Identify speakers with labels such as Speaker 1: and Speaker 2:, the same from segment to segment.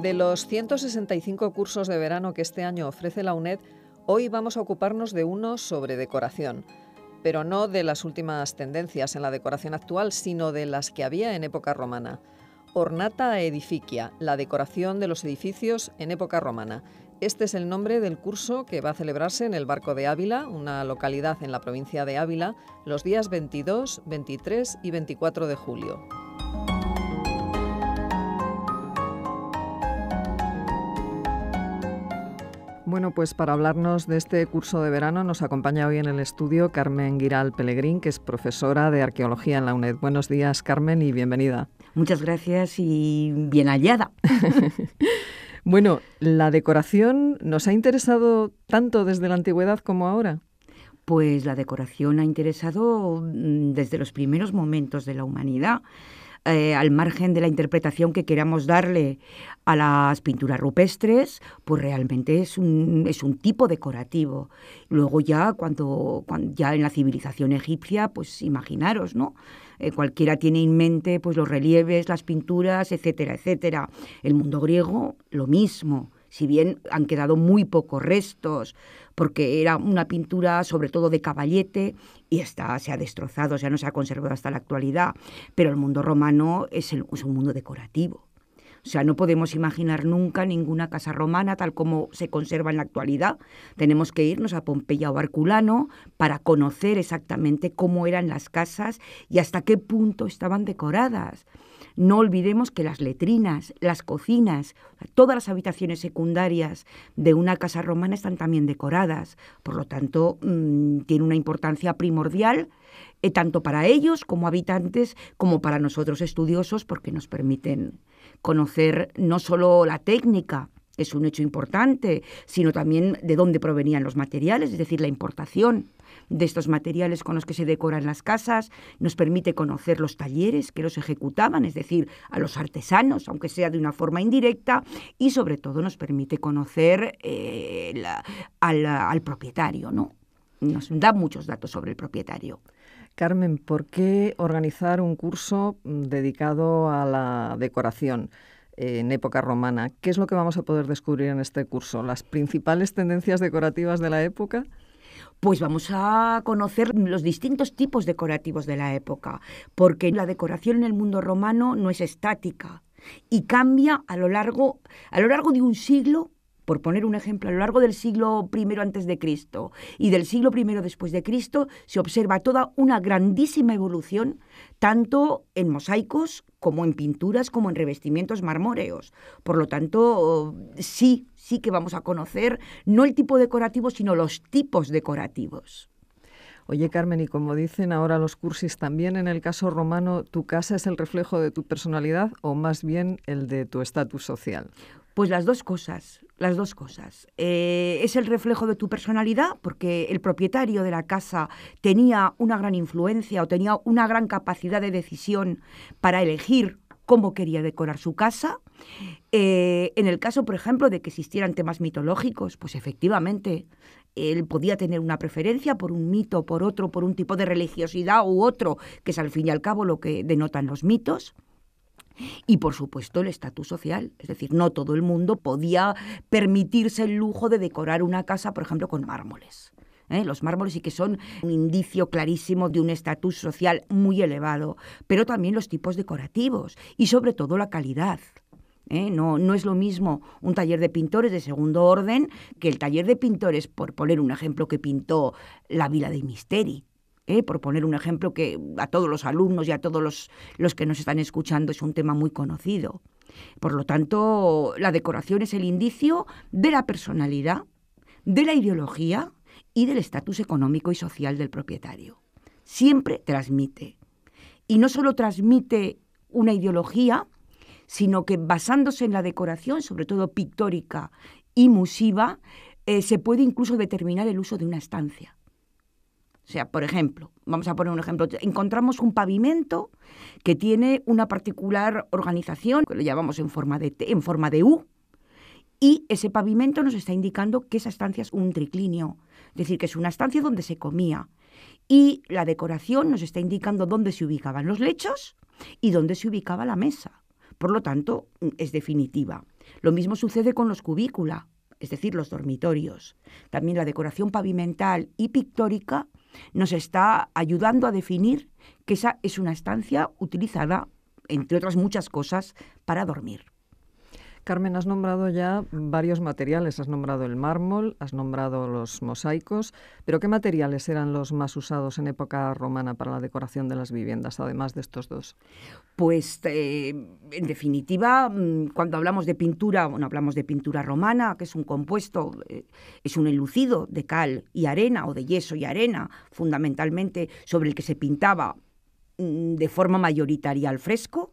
Speaker 1: De los 165 cursos de verano que este año ofrece la UNED, hoy vamos a ocuparnos de uno sobre decoración, pero no de las últimas tendencias en la decoración actual, sino de las que había en época romana. Ornata Aedificia, la decoración de los edificios en época romana. Este es el nombre del curso que va a celebrarse en el Barco de Ávila, una localidad en la provincia de Ávila, los días 22, 23 y 24 de julio. Bueno, pues para hablarnos de este curso de verano nos acompaña hoy en el estudio Carmen Guiral Pelegrín, que es profesora de Arqueología en la UNED. Buenos días, Carmen, y bienvenida.
Speaker 2: Muchas gracias y bien hallada.
Speaker 1: Bueno, ¿la decoración nos ha interesado tanto desde la antigüedad como ahora?
Speaker 2: Pues la decoración ha interesado desde los primeros momentos de la humanidad. Al margen de la interpretación que queramos darle a las pinturas rupestres, pues realmente es un tipo decorativo. Luego ya, cuando ya en la civilización egipcia, pues imaginaros, ¿no? Cualquiera tiene en mente pues los relieves, las pinturas, etcétera, etcétera. El mundo griego, lo mismo. Si bien han quedado muy pocos restos, porque era una pintura sobre todo de caballete y se ha destrozado, o sea, no se ha conservado hasta la actualidad, pero el mundo romano es un mundo decorativo. O sea, no podemos imaginar nunca ninguna casa romana tal como se conserva en la actualidad. Tenemos que irnos a Pompeya o Herculano para conocer exactamente cómo eran las casas y hasta qué punto estaban decoradas. No olvidemos que las letrinas, las cocinas, todas las habitaciones secundarias de una casa romana están también decoradas. Por lo tanto, tiene una importancia primordial, tanto para ellos como habitantes, como para nosotros estudiosos, porque nos permiten conocer no solo la técnica, es un hecho importante, sino también de dónde provenían los materiales, es decir, la importación de estos materiales con los que se decoran las casas, nos permite conocer los talleres que los ejecutaban, es decir, a los artesanos, aunque sea de una forma indirecta, y sobre todo nos permite conocer al propietario, ¿no? Nos da muchos datos sobre el propietario.
Speaker 1: Carmen, ¿por qué organizar un curso dedicado a la decoración en época romana? ¿Qué es lo que vamos a poder descubrir en este curso? ¿Las principales tendencias decorativas de la época?
Speaker 2: Pues vamos a conocer los distintos tipos decorativos de la época, porque la decoración en el mundo romano no es estática y cambia a lo largo de un siglo. Por poner un ejemplo, a lo largo del siglo I antes de Cristo y del siglo I después de Cristo se observa toda una grandísima evolución, tanto en mosaicos como en pinturas, como en revestimientos marmóreos. Por lo tanto, sí que vamos a conocer no el tipo decorativo, sino los tipos decorativos.
Speaker 1: Oye, Carmen, y como dicen ahora los cursis, ¿también en el caso romano tu casa es el reflejo de tu personalidad o más bien el de tu estatus social?
Speaker 2: Pues las dos cosas. Es el reflejo de tu personalidad porque el propietario de la casa tenía una gran influencia o tenía una gran capacidad de decisión para elegir cómo quería decorar su casa. En el caso, por ejemplo, de que existieran temas mitológicos, pues efectivamente él podía tener una preferencia por un mito, por otro, por un tipo de religiosidad u otro, que es al fin y al cabo lo que denotan los mitos. Y, por supuesto, el estatus social. Es decir, no todo el mundo podía permitirse el lujo de decorar una casa, por ejemplo, con mármoles. Los mármoles sí que son un indicio clarísimo de un estatus social muy elevado, pero también los tipos decorativos y, sobre todo, la calidad. No es lo mismo un taller de pintores de segundo orden que el taller de pintores, por poner un ejemplo, que pintó la Villa dei Misteri. Por poner un ejemplo que a todos los alumnos y a todos los que nos están escuchando es un tema muy conocido. Por lo tanto, la decoración es el indicio de la personalidad, de la ideología y del estatus económico y social del propietario. Siempre transmite. Y no solo transmite una ideología, sino que basándose en la decoración, sobre todo pictórica y musiva, se puede incluso determinar el uso de una estancia. O sea, por ejemplo, vamos a poner un ejemplo, encontramos un pavimento que tiene una particular organización, que lo llamamos en forma de U, y ese pavimento nos está indicando que esa estancia es un triclinio, es decir, que es una estancia donde se comía. Y la decoración nos está indicando dónde se ubicaban los lechos y dónde se ubicaba la mesa. Por lo tanto, es definitiva. Lo mismo sucede con los cubícula, es decir, los dormitorios. También la decoración pavimental y pictórica nos está ayudando a definir que esa es una estancia utilizada, entre otras muchas cosas, para dormir.
Speaker 1: Carmen, has nombrado ya varios materiales, has nombrado el mármol, has nombrado los mosaicos, pero ¿qué materiales eran los más usados en época romana para la decoración de las viviendas, además de estos dos?
Speaker 2: Pues, en definitiva, cuando hablamos de pintura, hablamos de pintura romana, que es un compuesto, es un enlucido de cal y arena, o de yeso y arena, fundamentalmente, sobre el que se pintaba de forma mayoritaria al fresco.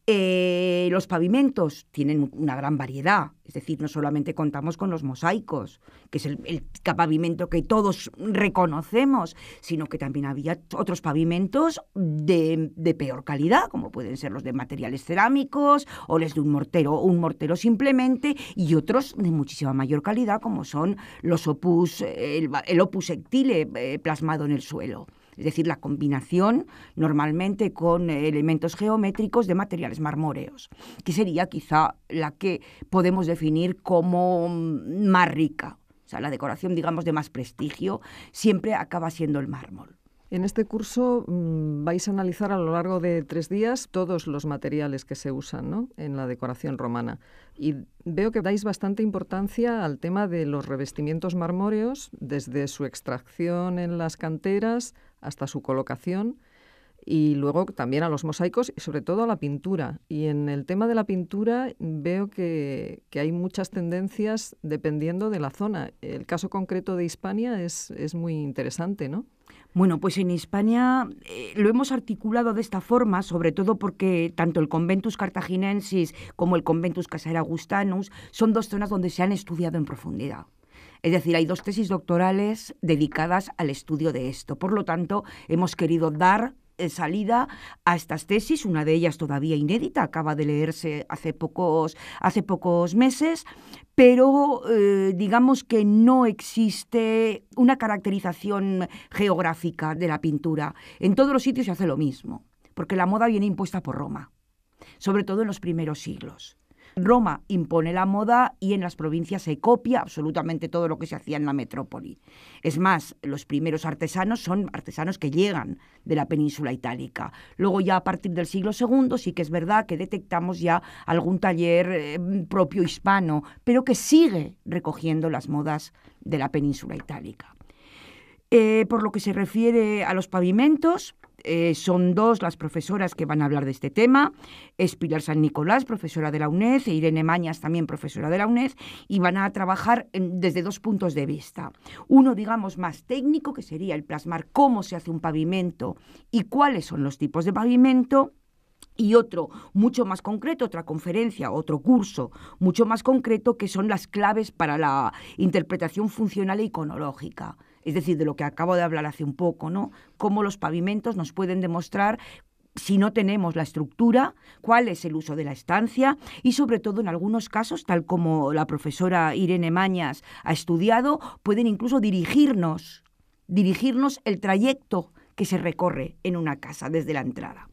Speaker 2: Los pavimentos tienen una gran variedad, es decir, no solamente contamos con los mosaicos, que es el pavimento que todos reconocemos, sino que también había otros pavimentos de peor calidad, como pueden ser los de materiales cerámicos o los de un mortero simplemente, y otros de muchísima mayor calidad, como son los opus, el opus sectile plasmado en el suelo. Es decir, la combinación normalmente con elementos geométricos de materiales marmóreos, que sería quizá la que podemos definir como más rica. O sea, la decoración, digamos, de más prestigio siempre acaba siendo el mármol.
Speaker 1: En este curso vais a analizar a lo largo de 3 días todos los materiales que se usan, ¿no?, en la decoración romana. Y veo que dais bastante importancia al tema de los revestimientos marmóreos, desde su extracción en las canteras hasta su colocación, y luego también a los mosaicos y sobre todo a la pintura. Y en el tema de la pintura veo que hay muchas tendencias dependiendo de la zona. El caso concreto de Hispania es muy interesante, ¿no?
Speaker 2: Bueno, pues en Hispania lo hemos articulado de esta forma, sobre todo porque tanto el Conventus Cartaginensis como el Conventus Caesarea Augustanus son dos zonas donde se han estudiado en profundidad. Es decir, hay 2 tesis doctorales dedicadas al estudio de esto. Por lo tanto, hemos querido dar salida a estas tesis, una de ellas todavía inédita, acaba de leerse hace pocos meses, pero digamos que no existe una caracterización geográfica de la pintura. En todos los sitios se hace lo mismo, porque la moda viene impuesta por Roma, sobre todo en los primeros siglos. Roma impone la moda y en las provincias se copia absolutamente todo lo que se hacía en la metrópoli. Es más, los primeros artesanos son artesanos que llegan de la península itálica. Luego ya a partir del siglo II sí que es verdad que detectamos ya algún taller propio hispano, pero que sigue recogiendo las modas de la península itálica. Por lo que se refiere a los pavimentos, son 2 las profesoras que van a hablar de este tema, es Pilar San Nicolás, profesora de la UNED, e Irene Mañas, también profesora de la UNED, y van a trabajar desde 2 puntos de vista. Uno, digamos, más técnico, que sería el plasmar cómo se hace un pavimento y cuáles son los tipos de pavimento, y otro mucho más concreto, otra conferencia, otro curso mucho más concreto, que son las claves para la interpretación funcional e iconológica. Es decir, de lo que acabo de hablar hace un poco, ¿no? Cómo los pavimentos nos pueden demostrar, si no tenemos la estructura, cuál es el uso de la estancia y, sobre todo, en algunos casos, tal como la profesora Irene Mañas ha estudiado, pueden incluso dirigirnos el trayecto que se recorre en una casa desde la entrada.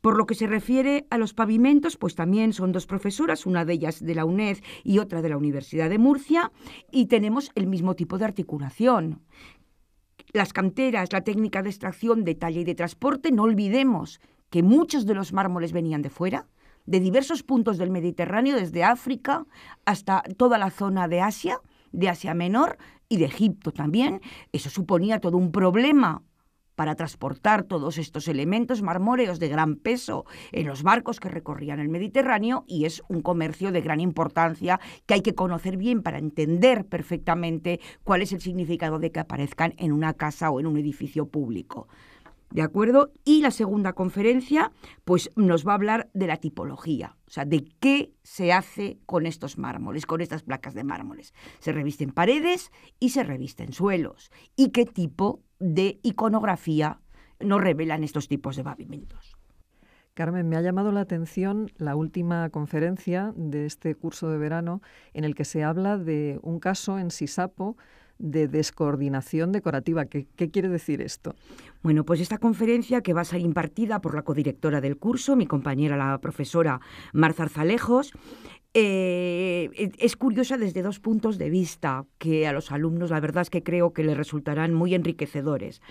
Speaker 2: Por lo que se refiere a los pavimentos, pues también son 2 profesoras, una de ellas de la UNED y otra de la Universidad de Murcia, y tenemos el mismo tipo de articulación. Las canteras, la técnica de extracción, de talla y de transporte, no olvidemos que muchos de los mármoles venían de fuera, de diversos puntos del Mediterráneo, desde África hasta toda la zona de Asia Menor y de Egipto también. Eso suponía todo un problema para transportar todos estos elementos marmóreos de gran peso en los barcos que recorrían el Mediterráneo, y es un comercio de gran importancia que hay que conocer bien para entender perfectamente cuál es el significado de que aparezcan en una casa o en un edificio público. ¿De acuerdo? Y la segunda conferencia pues nos va a hablar de la tipología, o sea, de qué se hace con estos mármoles, con estas placas de mármoles. Se revisten paredes y se revisten suelos. ¿Y qué tipo de iconografía nos revelan estos tipos de pavimentos?
Speaker 1: Carmen, me ha llamado la atención la última conferencia de este curso de verano en el que se habla de un caso en Sisapo de descoordinación decorativa. ¿Qué quiere decir esto?
Speaker 2: Bueno, pues esta conferencia, que va a ser impartida por la codirectora del curso, mi compañera, la profesora Mar Zarzalejos, Es curiosa desde dos puntos de vista que a los alumnos la verdad es que creo que les resultarán muy enriquecedores.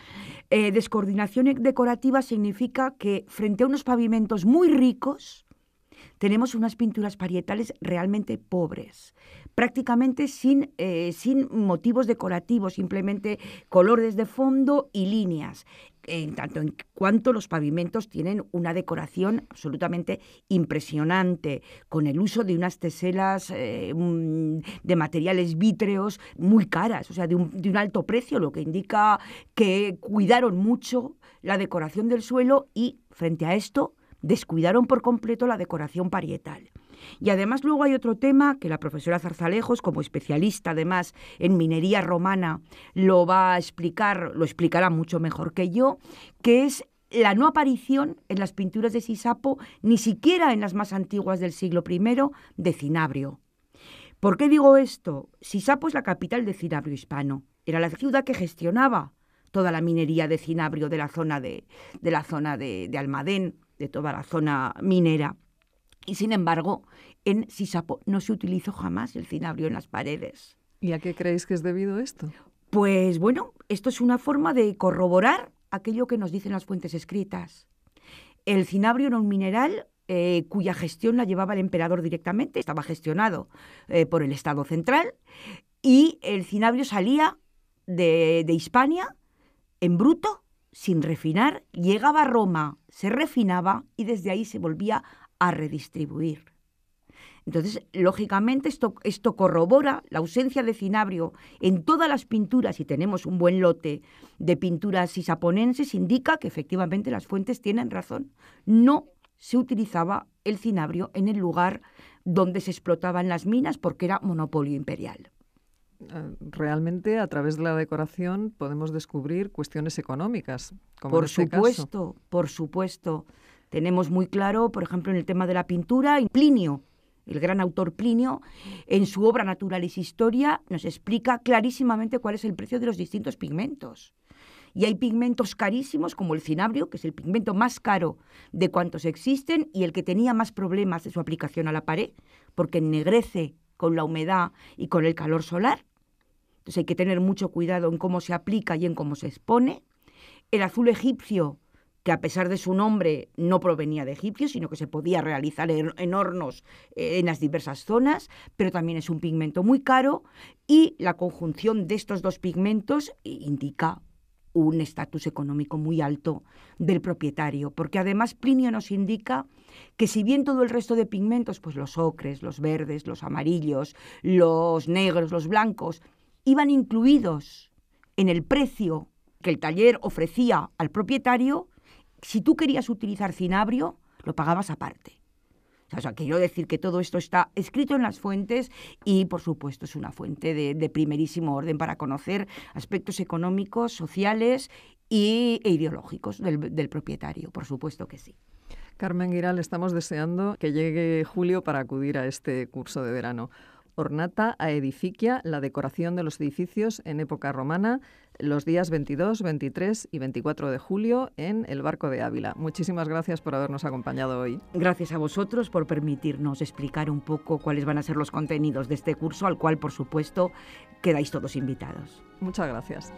Speaker 2: Descoordinación decorativa significa que frente a unos pavimentos muy ricos tenemos unas pinturas parietales realmente pobres, prácticamente sin motivos decorativos, simplemente colores de fondo y líneas. En tanto en cuanto los pavimentos tienen una decoración absolutamente impresionante, con el uso de unas teselas de materiales vítreos muy caras, o sea, de un alto precio, lo que indica que cuidaron mucho la decoración del suelo y, frente a esto, descuidaron por completo la decoración parietal. Y además luego hay otro tema que la profesora Zarzalejos, como especialista además en minería romana, lo va a explicar, lo explicará mucho mejor que yo, que es la no aparición en las pinturas de Sisapo, ni siquiera en las más antiguas del siglo I, de cinabrio. ¿Por qué digo esto? Sisapo es la capital de cinabrio hispano. Era la ciudad que gestionaba toda la minería de cinabrio de la zona de Almadén, de toda la zona minera. Y sin embargo, en Sisapo no se utilizó jamás el cinabrio en las paredes.
Speaker 1: ¿Y a qué creéis que es debido esto?
Speaker 2: Pues bueno, esto es una forma de corroborar aquello que nos dicen las fuentes escritas. El cinabrio era un mineral cuya gestión la llevaba el emperador directamente, estaba gestionado por el Estado central, y el cinabrio salía de Hispania en bruto, sin refinar, llegaba a Roma, se refinaba y desde ahí se volvía a redistribuir. Entonces, lógicamente, esto corrobora la ausencia de cinabrio en todas las pinturas, y tenemos un buen lote de pinturas sisaponenses, indica que efectivamente las fuentes tienen razón. No se utilizaba el cinabrio en el lugar donde se explotaban las minas porque era monopolio imperial.
Speaker 1: Realmente, a través de la decoración podemos descubrir cuestiones económicas, como
Speaker 2: por
Speaker 1: en este
Speaker 2: supuesto,
Speaker 1: caso.
Speaker 2: Por supuesto. Tenemos muy claro, por ejemplo, en el tema de la pintura, Plinio, el gran autor Plinio, en su obra Naturalis Historia, nos explica clarísimamente cuál es el precio de los distintos pigmentos. Y hay pigmentos carísimos, como el cinabrio, que es el pigmento más caro de cuantos existen y el que tenía más problemas de su aplicación a la pared, porque ennegrece con la humedad y con el calor solar. Entonces hay que tener mucho cuidado en cómo se aplica y en cómo se expone. El azul egipcio, que a pesar de su nombre no provenía de egipcios, sino que se podía realizar en hornos en las diversas zonas, pero también es un pigmento muy caro, y la conjunción de estos dos pigmentos indica un estatus económico muy alto del propietario, porque además Plinio nos indica que si bien todo el resto de pigmentos, pues los ocres, los verdes, los amarillos, los negros, los blancos, iban incluidos en el precio que el taller ofrecía al propietario, si tú querías utilizar cinabrio, lo pagabas aparte. O sea, quiero decir que todo esto está escrito en las fuentes y, por supuesto, es una fuente de primerísimo orden para conocer aspectos económicos, sociales e ideológicos del propietario. Por supuesto que sí.
Speaker 1: Carmen Guiral, estamos deseando que llegue julio para acudir a este curso de verano. Ornata a Edificia, la decoración de los edificios en época romana, los días 22, 23 y 24 de julio en el Barco de Ávila. Muchísimas gracias por habernos acompañado hoy.
Speaker 2: Gracias a vosotros por permitirnos explicar un poco cuáles van a ser los contenidos de este curso, al cual, por supuesto, quedáis todos invitados.
Speaker 1: Muchas gracias.